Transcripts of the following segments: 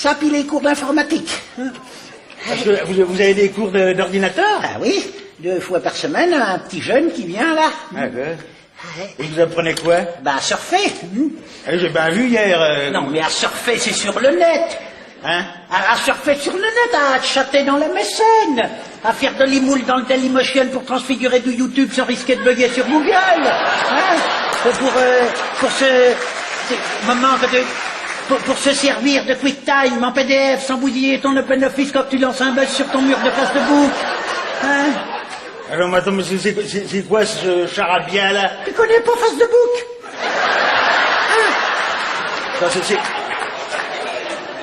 Ça, puis les cours d'informatique. Parce que vous avez des cours d'ordinateur? Ah oui, 2 fois par semaine, un petit jeune qui vient là. D'accord. Et vous apprenez quoi? Bah, à surfer. J'ai bien vu hier... Non, mais à surfer, c'est sur le net. Hein? À surfer sur le net, à chatter dans la mécène, à faire de l'imoule dans le Dailymotion pour transfigurer du YouTube sans risquer de bugger sur Google. Hein? Pour se servir de QuickTime en PDF sans bousiller ton OpenOffice quand tu lances un buzz sur ton mur de Facebook. Hein? Alors, mais attends, mais c'est quoi ce charabia là? Tu connais pas Facebook?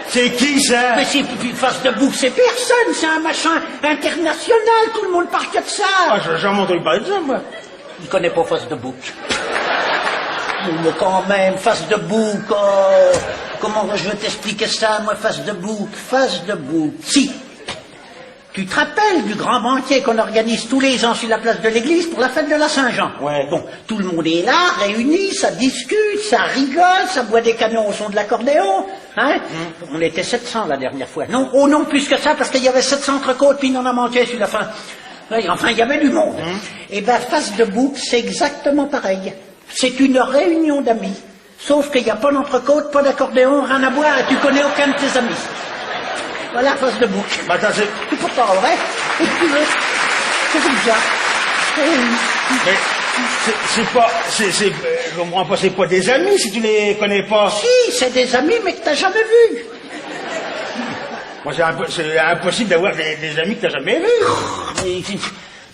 C'est qui ça? Mais c'est Facebook, c'est personne, c'est un machin international, tout le monde parle que de ça. Ah, j'en m'entends pas de ça, moi. Il connaît pas Facebook. Mais quand même, Facebook, comment je vais t'expliquer ça, moi, Facebook, si. Tu te rappelles du grand banquet qu'on organise tous les ans sur la place de l'église pour la fête de la Saint-Jean? Ouais. Bon, tout le monde est là, réuni, ça discute, ça rigole, ça boit des canons au son de l'accordéon, hein? On était 700 la dernière fois. Non, oh non, plus que ça, parce qu'il y avait 700 entrecôtes, puis il en a manqué sur la fin. Ouais, enfin, il y avait du monde. Et ben, Facebook, c'est exactement pareil. C'est une réunion d'amis. Sauf qu'il n'y a pas d'entrecôte, pas d'accordéon, rien à boire, et tu connais aucun de tes amis. Voilà, Facebook. Bah, attends, C'est pourtant vrai. Et tu veux. C'est comme ça. Mais je comprends pas, c'est pas des amis si tu les connais pas. Si, c'est des amis, mais que t'as jamais vus. Moi, c'est impossible d'avoir des amis que t'as jamais vus. Mais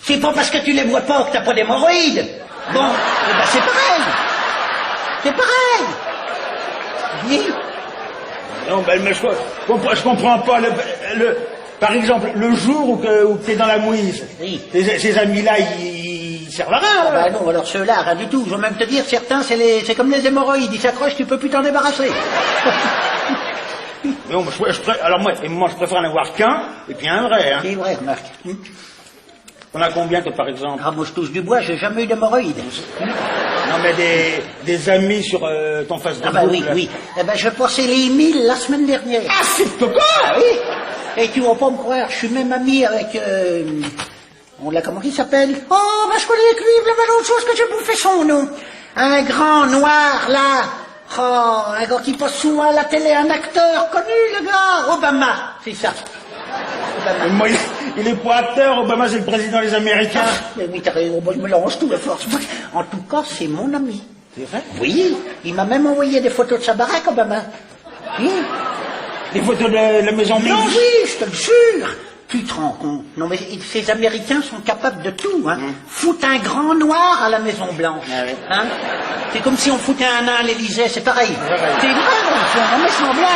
c'est pas parce que tu les vois pas que t'as pas d'hémorroïdes. Bon, eh ben c'est pareil. C'est pareil. Oui. Non, ben, mais je comprends pas par exemple, le jour où t'es dans la mouise. Oui. Ces amis-là, ils servent à rien. Ah bah non, alors ceux-là, rien du tout. Je vais même te dire, certains, c'est comme les hémorroïdes. Ils s'accrochent, tu peux plus t'en débarrasser. Non, moi, je préfère en avoir qu'un, et puis un vrai, hein. C'est vrai, remarque. On a combien, toi, par exemple? Ah, moi, je touche du bois, j'ai jamais eu d'hémorroïdes. Non, mais des amis sur ton Facebook. Ah bah oui, oui. Eh ben, je passais les 1000 la semaine dernière. Ah, c'est toi! Ah oui. Et tu vas pas me croire, je suis même ami avec... comment il s'appelle? Oh, bah je connais avec lui, il y avait l'autre chose que j'ai bouffé son nom. Un grand noir, là. Oh, un gars qui passe souvent à la télé, un acteur connu, le gars. Obama, c'est ça. Obama. Moi, il est pas acteur, Obama, c'est le président des Américains. Mais oui, t'as raison, moi je mélange tout, à force. En tout cas, c'est mon ami. C'est vrai? Oui, il m'a même envoyé des photos de sa baraque, Obama. Oui. Des photos de la Maison Blanche? Non, oui, je te le jure. Tu te rends compte? Non, mais ces Américains sont capables de tout, hein. Foutent un grand noir à la Maison Blanche. Ah oui. Hein? C'est comme si on foutait un nain à l'Élysée, c'est pareil. C'est vrai, on met semblant.